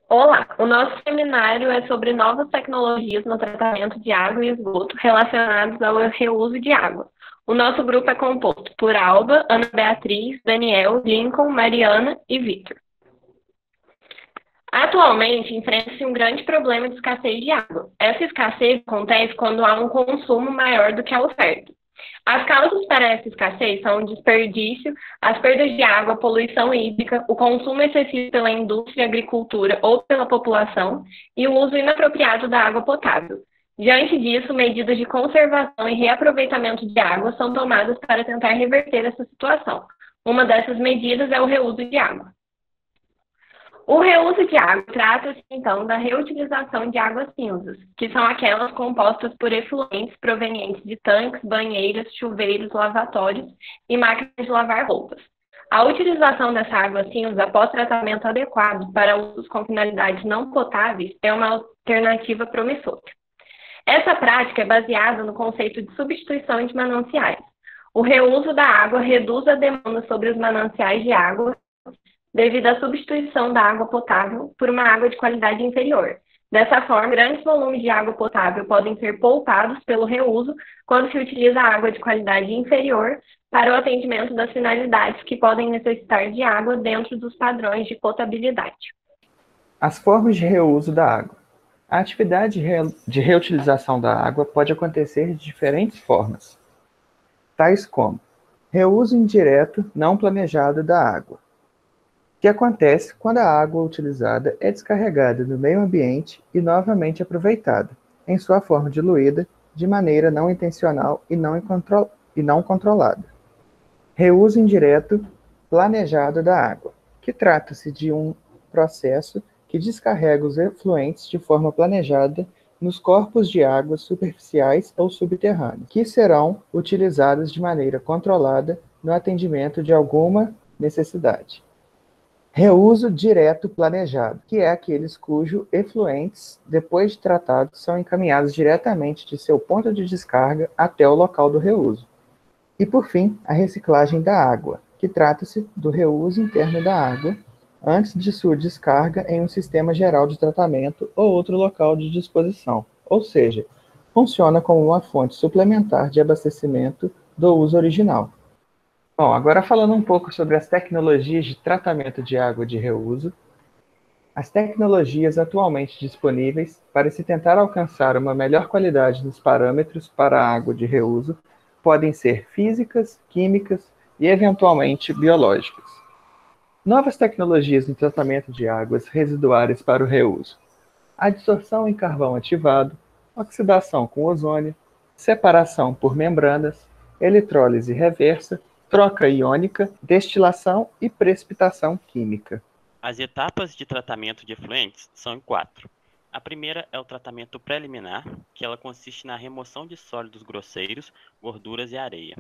Olá, o nosso seminário é sobre novas tecnologias no tratamento de água e esgoto relacionados ao reuso de água. O nosso grupo é composto por Alba, Ana Beatriz, Daniel, Lincoln, Mariana e Vitor. Atualmente, enfrenta-se um grande problema de escassez de água. Essa escassez acontece quando há um consumo maior do que a oferta. As causas para essa escassez são o desperdício, as perdas de água, a poluição hídrica, o consumo excessivo pela indústria e agricultura ou pela população e o uso inapropriado da água potável. Diante disso, medidas de conservação e reaproveitamento de água são tomadas para tentar reverter essa situação. Uma dessas medidas é o reuso de água. O reuso de água trata-se, então, da reutilização de águas cinzas, que são aquelas compostas por efluentes provenientes de tanques, banheiras, chuveiros, lavatórios e máquinas de lavar roupas. A utilização dessa água cinza após tratamento adequado para usos com finalidades não potáveis é uma alternativa promissora. Essa prática é baseada no conceito de substituição de mananciais. O reuso da água reduz a demanda sobre os mananciais de água devido à substituição da água potável por uma água de qualidade inferior. Dessa forma, grandes volumes de água potável podem ser poupados pelo reuso quando se utiliza água de qualidade inferior para o atendimento das finalidades que podem necessitar de água dentro dos padrões de potabilidade. As formas de reuso da água. A atividade de reutilização da água pode acontecer de diferentes formas, tais como reuso indireto não planejado da água, que acontece quando a água utilizada é descarregada no meio ambiente e novamente aproveitada, em sua forma diluída, de maneira não intencional e não controlada. Reuso indireto planejado da água, que trata-se de um processo que descarrega os efluentes de forma planejada nos corpos de águas superficiais ou subterrâneos, que serão utilizados de maneira controlada no atendimento de alguma necessidade. Reuso direto planejado, que é aqueles cujos efluentes, depois de tratados, são encaminhados diretamente de seu ponto de descarga até o local do reuso. E, por fim, a reciclagem da água, que trata-se do reuso interno da água antes de sua descarga em um sistema geral de tratamento ou outro local de disposição, ou seja, funciona como uma fonte suplementar de abastecimento do uso original. Bom, agora falando um pouco sobre as tecnologias de tratamento de água de reuso. As tecnologias atualmente disponíveis para se tentar alcançar uma melhor qualidade nos parâmetros para a água de reuso podem ser físicas, químicas e, eventualmente, biológicas. Novas tecnologias no tratamento de águas residuárias para o reuso. Adsorção em carvão ativado, oxidação com ozônio, separação por membranas, eletrólise reversa, troca iônica, destilação e precipitação química. As etapas de tratamento de efluentes são em quatro. A primeira é o tratamento preliminar, que ela consiste na remoção de sólidos grosseiros, gorduras e areia.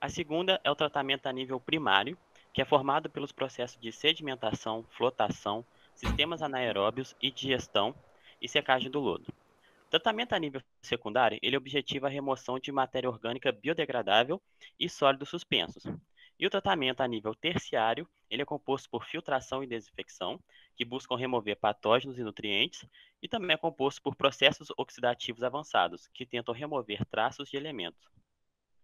A segunda é o tratamento a nível primário, que é formado pelos processos de sedimentação, flotação, sistemas anaeróbios e digestão e secagem do lodo. O tratamento a nível secundário, ele objetiva a remoção de matéria orgânica biodegradável e sólidos suspensos. E o tratamento a nível terciário, ele é composto por filtração e desinfecção, que buscam remover patógenos e nutrientes, e também é composto por processos oxidativos avançados, que tentam remover traços de elementos.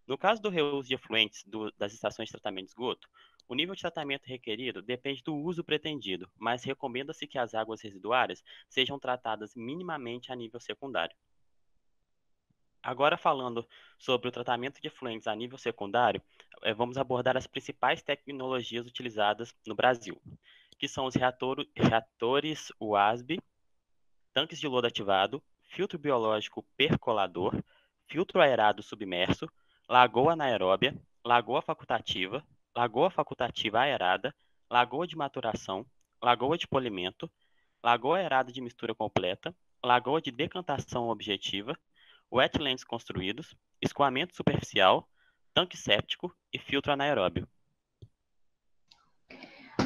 No caso do reuso de efluentes das estações de tratamento de esgoto, o nível de tratamento requerido depende do uso pretendido, mas recomenda-se que as águas residuárias sejam tratadas minimamente a nível secundário. Agora, falando sobre o tratamento de efluentes a nível secundário, vamos abordar as principais tecnologias utilizadas no Brasil, que são os reatores UASB, tanques de lodo ativado, filtro biológico percolador, filtro aerado submerso, lagoa anaeróbia, lagoa facultativa aerada, lagoa de maturação, lagoa de polimento, lagoa aerada de mistura completa, lagoa de decantação objetiva, wetlands construídos, escoamento superficial, tanque séptico e filtro anaeróbio.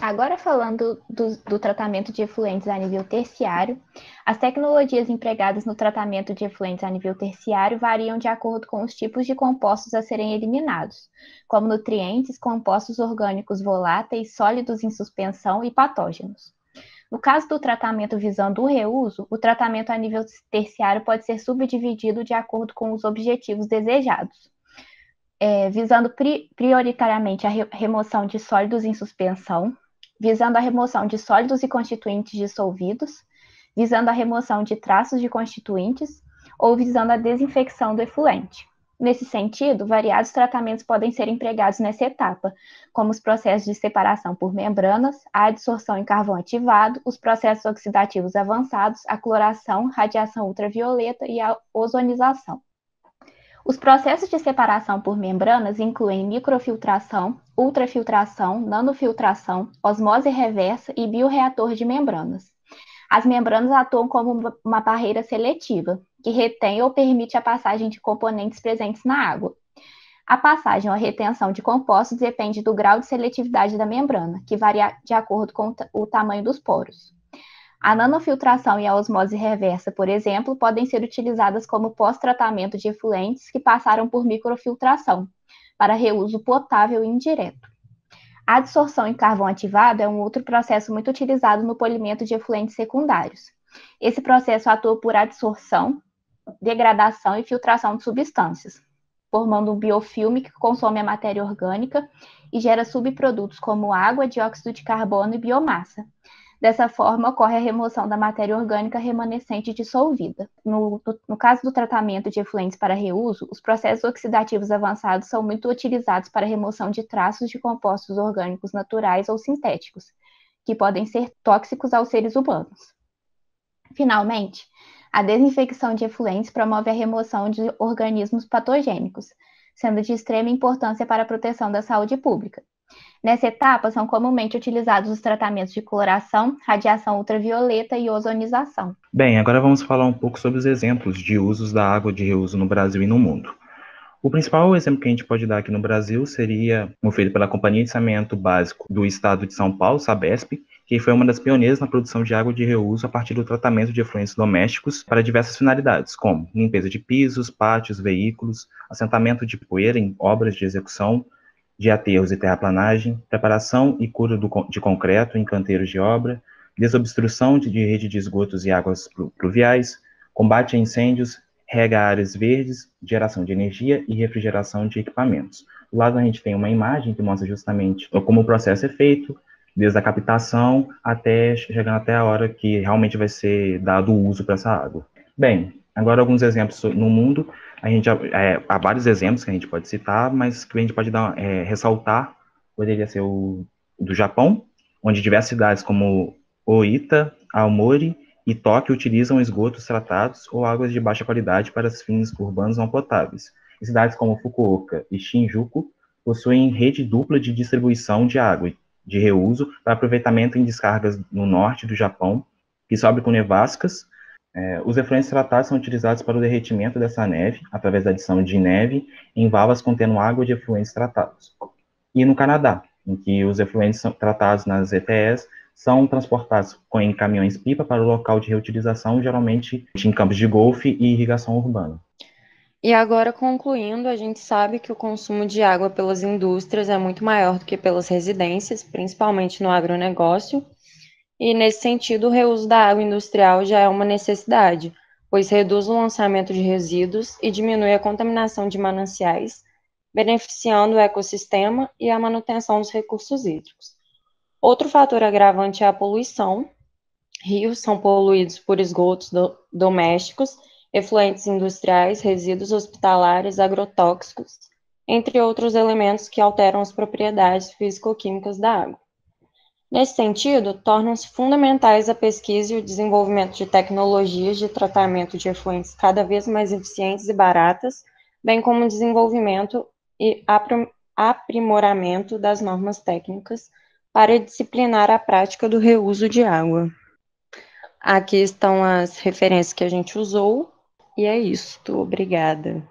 Agora falando do tratamento de efluentes a nível terciário, as tecnologias empregadas no tratamento de efluentes a nível terciário variam de acordo com os tipos de compostos a serem eliminados, como nutrientes, compostos orgânicos voláteis, sólidos em suspensão e patógenos. No caso do tratamento visando o reuso, o tratamento a nível terciário pode ser subdividido de acordo com os objetivos desejados, visando prioritariamente a remoção de sólidos em suspensão, visando a remoção de sólidos e constituintes dissolvidos, visando a remoção de traços de constituintes ou visando a desinfecção do efluente. Nesse sentido, variados tratamentos podem ser empregados nessa etapa, como os processos de separação por membranas, a adsorção em carvão ativado, os processos oxidativos avançados, a cloração, radiação ultravioleta e a ozonização. Os processos de separação por membranas incluem microfiltração, ultrafiltração, nanofiltração, osmose reversa e bioreator de membranas. As membranas atuam como uma barreira seletiva, que retém ou permite a passagem de componentes presentes na água. A passagem ou a retenção de compostos depende do grau de seletividade da membrana, que varia de acordo com o tamanho dos poros. A nanofiltração e a osmose reversa, por exemplo, podem ser utilizadas como pós-tratamento de efluentes que passaram por microfiltração, para reuso potável e indireto. A adsorção em carvão ativado é um outro processo muito utilizado no polimento de efluentes secundários. Esse processo atua por adsorção, degradação e filtração de substâncias, formando um biofilme que consome a matéria orgânica e gera subprodutos como água, dióxido de carbono e biomassa. Dessa forma, ocorre a remoção da matéria orgânica remanescente dissolvida. No caso do tratamento de efluentes para reuso, os processos oxidativos avançados são muito utilizados para a remoção de traços de compostos orgânicos naturais ou sintéticos, que podem ser tóxicos aos seres humanos. Finalmente, a desinfecção de efluentes promove a remoção de organismos patogênicos, sendo de extrema importância para a proteção da saúde pública. Nessa etapa, são comumente utilizados os tratamentos de cloração, radiação ultravioleta e ozonização. Bem, agora vamos falar um pouco sobre os exemplos de usos da água de reuso no Brasil e no mundo. O principal exemplo que a gente pode dar aqui no Brasil seria o feito pela Companhia de Saneamento Básico do Estado de São Paulo, Sabesp, que foi uma das pioneiras na produção de água de reuso a partir do tratamento de efluentes domésticos para diversas finalidades, como limpeza de pisos, pátios, veículos, assentamento de poeira em obras de execução, de aterros e terraplanagem, preparação e cura de concreto em canteiros de obra, desobstrução de rede de esgotos e águas pluviais, combate a incêndios, rega áreas verdes, geração de energia e refrigeração de equipamentos. Do lado a gente tem uma imagem que mostra justamente como o processo é feito, desde a captação até chegando até a hora que realmente vai ser dado o uso para essa água. Bem, agora alguns exemplos no mundo. Há vários exemplos que a gente pode citar, mas que a gente pode ressaltar, poderia ser o do Japão, onde diversas cidades como Oita, Aomori e Tóquio utilizam esgotos tratados ou águas de baixa qualidade para fins urbanos não potáveis. E cidades como Fukuoka e Shinjuku possuem rede dupla de distribuição de água de reuso para aproveitamento em descargas no norte do Japão, que sobe com nevascas. Os efluentes tratados são utilizados para o derretimento dessa neve, através da adição de neve em valas contendo água de efluentes tratados. E no Canadá, em que os efluentes tratados nas ETS são transportados em caminhões-pipa para o local de reutilização, geralmente em campos de golfe e irrigação urbana. E agora, concluindo, a gente sabe que o consumo de água pelas indústrias é muito maior do que pelas residências, principalmente no agronegócio. E, nesse sentido, o reuso da água industrial já é uma necessidade, pois reduz o lançamento de resíduos e diminui a contaminação de mananciais, beneficiando o ecossistema e a manutenção dos recursos hídricos. Outro fator agravante é a poluição. Rios são poluídos por esgotos domésticos, efluentes industriais, resíduos hospitalares, agrotóxicos, entre outros elementos que alteram as propriedades físico-químicas da água. Nesse sentido, tornam-se fundamentais a pesquisa e o desenvolvimento de tecnologias de tratamento de efluentes cada vez mais eficientes e baratas, bem como o desenvolvimento e aprimoramento das normas técnicas para disciplinar a prática do reuso de água. Aqui estão as referências que a gente usou, e é isso. Obrigada.